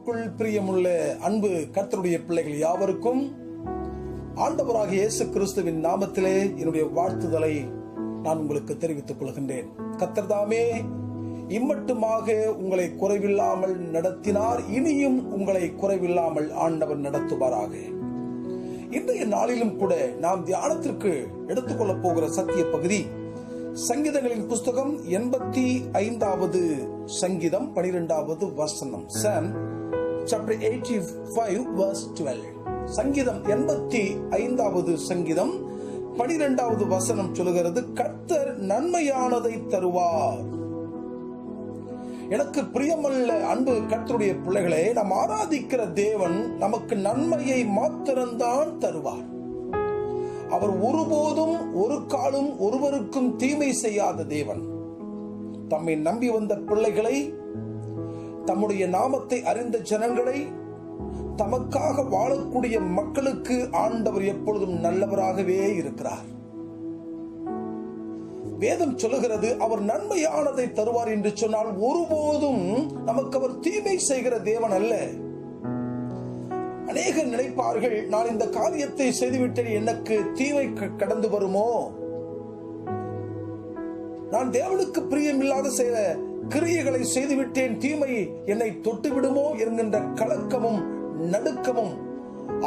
கிறிஸ்துவுக்குள் பிரியமுள்ள அன்பு கர்த்தருடைய பிள்ளைகள் யாவருக்கும் ஆண்டவராகிய இயேசு கிறிஸ்துவின் நாமத்திலே என்னுடைய வாழ்த்துதலை நான் உங்களுக்கு தெரிவித்துக் கொள்கின்றேன். கர்த்தர் தாமே இம்மட்டுமாக உங்களை குறைவில்லாமல் நடத்தினார், இனியும் உங்களை குறைவில்லாமல் ஆண்டவர் நடத்துவாராக. இன்றைய நாளிலும் கூட நாம் தியானத்திற்கு எடுத்துக்கொள்ளப் போகிற சத்திய பகுதி சங்கீதங்களின் புஸ்தகம் 85வது சங்கீதம் 12வது வசனம். Psalm chapter 85 verse 12. சங்கீதம் 85வது சங்கீதம் 12வது வசனம் சொல்லுகிறது, கர்த்தர் நன்மையானதை தருவார். எனக்கு பிரியமல்ல அன்பு கர்த்தருடைய பிள்ளைகளே, நாம் ஆராதிக்கிற தேவன் நமக்கு நன்மையை மாத்திரம்தான் தருவார். அவர் ஒருபோதும் ஒரு காலும் ஒருவருக்கும் தீமை செய்யாத தேவன். தம்மை நம்பி வந்த பிள்ளைகளை, தம்முடைய நாமத்தை அறிந்த ஜனங்களை, தமக்காக வாழக்கூடிய மக்களுக்கு ஆண்டவர் எப்பொழுதும் நல்லவராகவே இருக்கிறார். வேதம் சொல்லுகிறது, அவர் நன்மையானதை தருவார் என்று சொன்னால் ஒருபோதும் நமக்கு அவர் தீமை செய்கிற தேவன் அல்ல. அநேகர் நினைப்பார்கள், நான் இந்த காரியத்தை செய்துவிட்டேன், எனக்கு தீமை கடந்து வருமோ, நான் தேவனுக்கு பிரியமில்லாத செய்த கிரியைகளை செய்துவிட்டேன், தீமை என்னை தொட்டு விடுமோ என்கின்ற கலக்கமும் நடுக்கமும்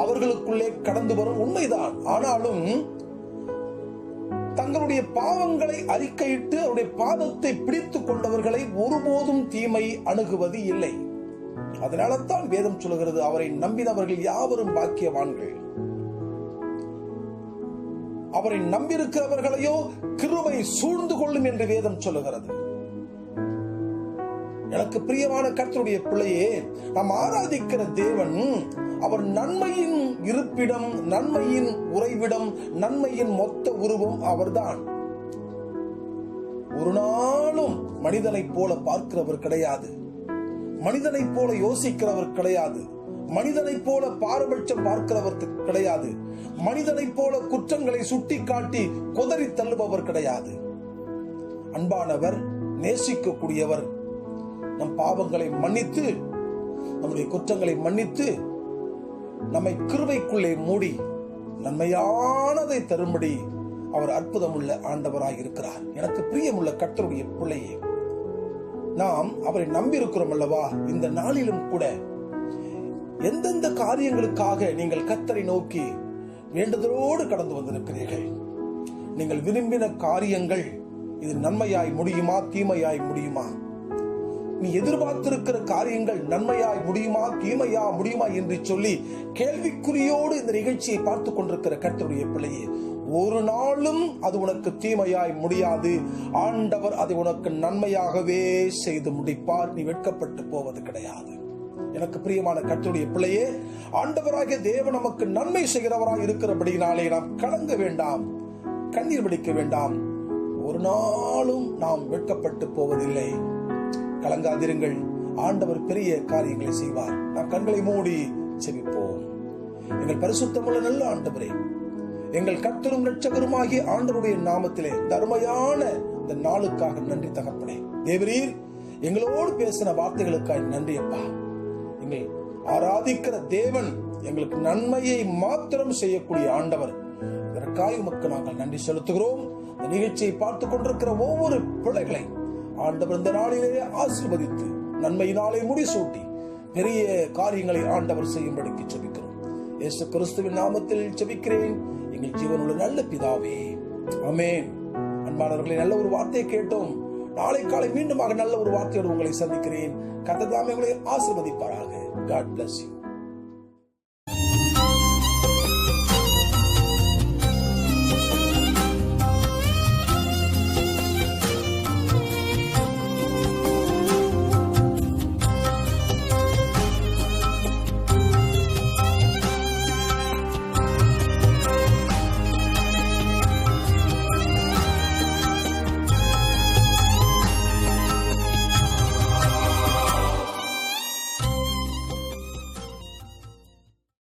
அவர்களுக்குள்ளே கடந்து வரும். உண்மைதான். ஆனாலும் தங்களுடைய பாவங்களை அறிக்கையிட்டு அவருடைய பாதத்தை பிடித்துக் கொண்டவர்களை ஒருபோதும் தீமை அணுகுவது இல்லை. அதனால தான் வேதம் சொல்லுகிறது, அவரை நம்பினவர்கள் யாவரும் பாக்கியவான்கள். அவரை நம்பியிருக்கிறவர்களையோ கிருபை சூழ்ந்து கொள்ளும் என்று வேதம் சொல்லுகிறது. எனக்கு பிரியமான கர்த்தருடைய பிள்ளையே, நாம் ஆராதிக்கிற தேவன் அவர் நன்மையின் இருப்பிடம், நன்மையின் உறைவிடம், நன்மையின் மொத்த உருவம் அவர்தான். ஒரு நாளும் மனிதனை போல பார்க்கிறவர் கிடையாது, மனிதனை போல யோசிக்கிறவர் கிடையாது, மனிதனை போல பாரபட்சம் பார்க்கிறவர் கிடையாது, மனிதனை போல குற்றங்களை சுட்டி காட்டி கொதறி தள்ளுபவர் கிடையாது. அன்பானவர், நேசிக்கக்கூடியவர், நம் பாவங்களை மன்னித்து, நம்முடைய குற்றங்களை மன்னித்து, நம்மை கிருபைக்குள்ளே மூடி நன்மையானதை தரும்படி அவர் அற்புதமுள்ள ஆண்டவராய் இருக்கிறார். எனக்கு பிரியமுள்ள கர்த்தருடைய பிள்ளையே, நாம் அவரை நம்பி இருக்கிறோம் அல்லவா? இந்த நாளிலும் கூட எந்தெந்த காரியங்களுக்காக நீங்கள் கர்த்தரை நோக்கி வேண்டுதலோடு கடந்து வந்திருக்கிறீர்கள்? நீங்கள் விரும்பின காரியங்கள் இது நன்மையாய் முடியுமா, தீமையாய் முடியுமா? நீ எதிர்பார்த்திருக்கிற காரியங்கள் நன்மையாய் முடியுமா, தீமையா முடியுமா என்று சொல்லி கேள்விக்குறியோடு இந்த நிகழ்ச்சியை பார்த்துக் கொண்டிருக்கிற கர்த்தருடைய பிள்ளையே, ஒரு நாளும் அது உனக்கு தீமையாய் முடியாது. ஆண்டவர் அதை உனக்கு நன்மையாகவே செய்து முடிப்பார். நீ வெட்கப்பட்டு போவது கிடையாது. எனக்கு பிரியமான கர்த்தருடைய பிள்ளையே, ஆண்டவராகிய தேவன் நமக்கு நன்மை செய்கிறவராய் இருக்கிறபடினாலே நாம் கலங்க வேண்டாம், கண்ணீர் வடிக்க வேண்டாம். ஒரு நாளும் நாம் வெட்கப்பட்டு போவதில்லை. கலங்காதிருங்கள், ஆண்டவர் பெரிய காரியங்களை செய்வார். நாம் கண்களை மூடி செபிப்போம். எங்கள் பரிசுத்தமுள்ள நல்ல ஆண்டவரே, எங்கள் கர்த்தரும் இரட்சகருமாகிய ஆண்டவருடைய நாமத்திலே இந்த அருமையான இந்த நாளுக்காக நன்றி தகப்பனே. தேவரீர் எங்களோடு பேசின வார்த்தைகளுக்காக நன்றி அப்பா. எங்கள் ஆராதிக்கிற தேவன் எங்களுக்கு நன்மையை மாத்திரம் செய்யக்கூடிய ஆண்டவர். இதற்காக உமக்கு நாங்கள் நன்றி செலுத்துகிறோம். இந்த நிகழ்ச்சியை பார்த்துக் கொண்டிருக்கிற ஒவ்வொரு பிள்ளைகளை ஆண்டவர் இந்த நாளிலேயே ஆசீர்வதித்து நன்மையினாலே முடிசூட்டி பெரிய காரியங்களை ஆண்டவர் செய்யும்படிக்கு ஜெபிக்கிறோம். இயேசு கிறிஸ்துவின் நாமத்தில் ஜெபிக்கிறேன் எங்கள் ஜீவனுள்ள நல்ல பிதாவே, ஆமென். அன்பானவர்களை, நல்ல ஒரு வார்த்தையை கேட்டோம். நாளை காலை மீண்டுமாக நல்ல ஒரு வார்த்தையோடு உங்களை சந்திக்கிறேன். கர்த்தர் தாமே உங்களை ஆசீர்வதிப்பாராக. God bless you.